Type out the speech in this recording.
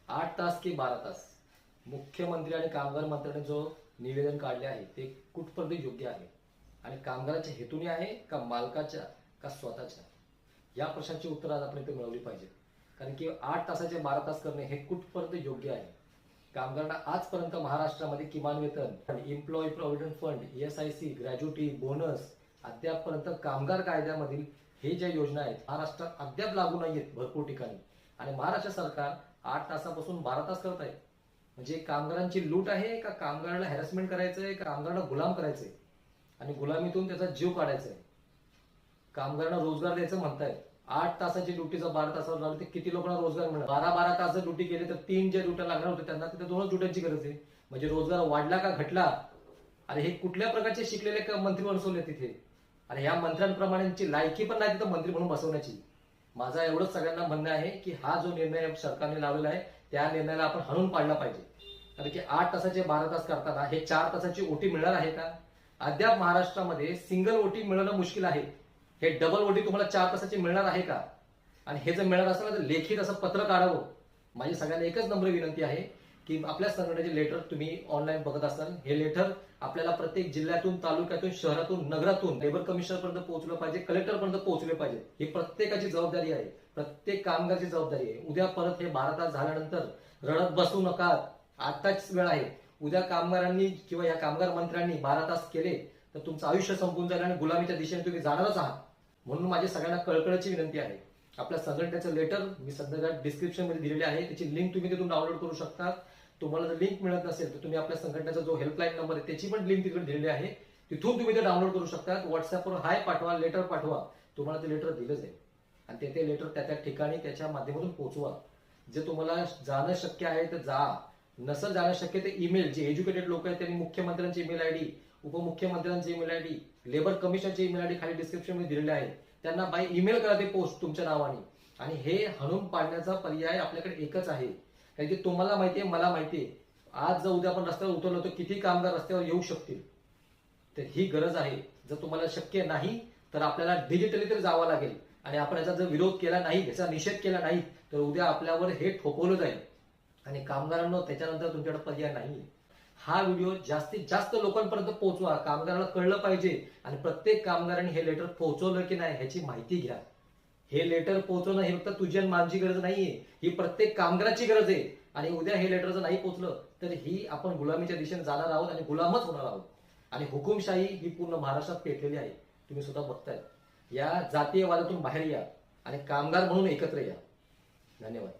8 तास की 12 तास मुख्यमंत्री आणि कामगार मंत्र्यांनी जो निवेदन काढले आहे ते कुठपर्यंत योग्य आहे आणि कामगाराच्या हेतूने आहे का मालकाच्या का स्वतःच्या, या प्रश्नाची उत्तर आज आपण इथे मिळवली पाहिजे. कारण की 8 तासाचे 12 तास करणे हे कुठपर्यंत योग्य आहे. कामगारांना आजपर्यंत महाराष्ट्रामध्ये किमान वेतन, employee provident fund, ESIC, gratuity, bonus अद्यापपर्यंत कामगार कायद्यामधील हे ज्या योजना आहेत महाराष्ट्रात अद्याप लागू नाहीयेत भरपूर ठिकाणी. आणि महाराष्ट्र सरकार 8 तासापासून 12 तास करत आहे. म्हणजे कामगारांची लूट आहे का कामगारांना हॅरसमेंट करायचं आहे का कामगारांना गुलाम करायचंय आणि गुलामीतून त्याचा जीव काढायचा आहे. कामगारांना रोजगार द्यायचं म्हणतायत. 8 तासाची ड्युटी जर 12 तासावर लावली तर किती लोकांना रोजगार मिळणार? 12 तास जर ड्युटी केली तर 3 ज्या ड्युट्या लागणार होत्या त्यांना तिथे 2च ड्युट्यांची गरज आहे. म्हणजे रोजगार वाढला का घटला? अरे हे कुठल्या प्रकारचे शिकलेले मंत्री बसवले तिथे? अरे ह्या मंत्र्यांप्रमाणेची लायकी पण नाही तिथं मंत्री म्हणून बसवण्याची. माझा एवढंच सगळ्यांना म्हणणं आहे की हा जो निर्णय सरकारने लावलेला आहे त्या निर्णयाला आपण हाणून पाडला पाहिजे. कारण की 8 तासाचे 12 तास करताना हे 4 तासाची ओटी मिळणार आहे का? अद्याप महाराष्ट्रामध्ये सिंगल ओटी मिळणं मुश्किल आहे. हे डबल ओटी तुम्हाला 4 तासाची मिळणार आहे का? आणि हे जर मिळणार असेल तर लेखी असं पत्र काढावं. माझी सगळ्यांना एकच नम्र विनंती आहे की आपल्या संघटनेचे लेटर तुम्ही ऑनलाईन बघत असाल, हे लेटर आपल्याला प्रत्येक जिल्ह्यातून, तालुक्यातून, शहरातून, नगरातून लेबर कमिशनरपर्यंत पोहोचलं पाहिजे, कलेक्टरपर्यंत पोहोचले पाहिजे. ही प्रत्येकाची जबाबदारी आहे, प्रत्येक कामगारची जबाबदारी आहे. उद्या परत हे 12 तास झाल्यानंतर रडत बसू नका. आताच वेळ आहे. उद्या कामगारांनी किंवा या कामगार मंत्र्यांनी 12 तास केले तर तुमचं आयुष्य संपून जाईल आणि गुलामीच्या दिशेने तुम्ही जाणारच आहात. म्हणून माझी सगळ्यांना कळकळीची विनंती आहे. आपल्या संघटनेचं लेटर मी सध्या डिस्क्रिप्शन मध्ये दिलेले आहे, त्याची लिंक तुम्ही तिथून डाउनलोड करू शकता. तुम्हाला जर लिंक मिळत नसेल तर तुम्ही आपल्या संघटनेचा जो हेल्पलाईन नंबर आहे त्याची पण लिंक तिकडे दिलेली आहे, तिथून तुम्ही ते डाउनलोड करू शकता. व्हॉट्सअपवर हाय पाठवा, लेटर पाठवा, तुम्हाला ते लेटर दिलं जाईल आणि ते लेटर त्या ठिकाणी त्याच्या माध्यमातून पोहोचवा. जे तुम्हाला जाणं शक्य आहे तर जा, नसेल जाणं शक्य ते ईमेल, जे एज्युकेटेड लोक आहेत त्यांनी मुख्यमंत्र्यांची ईमेल आयडी, उपमुख्यमंत्र्यांची ईमेल आयडी, लेबर कमिशनची ईमेल आयडी खाली डिस्क्रिप्शन मध्ये दिलेली आहे, त्यांना बाय ईमेल करा ते पोस्ट तुमच्या नावाने. आणि हे हाणून पाडण्याचा पर्याय आपल्याकडे एकच आहे. कारण की तुम्हाला माहितीये, मला माहितीये, आज जर उद्या आपण रस्त्यावर उतरलो तर किती कामगार रस्त्यावर येऊ शकतील. तर ही गरज आहे. जर तुम्हाला शक्य नाही तर आपल्याला डिजिटली तरी जावं लागेल आणि आपण याचा जर विरोध केला नाही, याचा निषेध केला नाही तर उद्या आपल्यावर हे ठोकवलं जाईल आणि कामगारांना त्याच्यानंतर तुमच्याकडे पर्याय नाही. हा व्हिडिओ जास्तीत जास्त लोकांपर्यंत पोहोचवा, कामगारांना कळलं पाहिजे आणि प्रत्येक कामगारांनी हे लेटर पोहोचवलं की नाही ह्याची माहिती घ्या. हे लेटर पोहोचवणं हे फक्त तुझी आणि माझी गरज नाहीये, ही प्रत्येक कामगाराची गरज आहे. आणि उद्या हे लेटर जर नाही पोहोचलं तर ही आपण गुलामीच्या दिशेने जाणार आहोत आणि गुलामच होणार आहोत. आणि हुकुमशाही ही पूर्ण महाराष्ट्रात पेटलेली आहे, तुम्ही सुद्धा बघताय. या जातीयवादातून बाहेर या आणि कामगार म्हणून एकत्र या. धन्यवाद.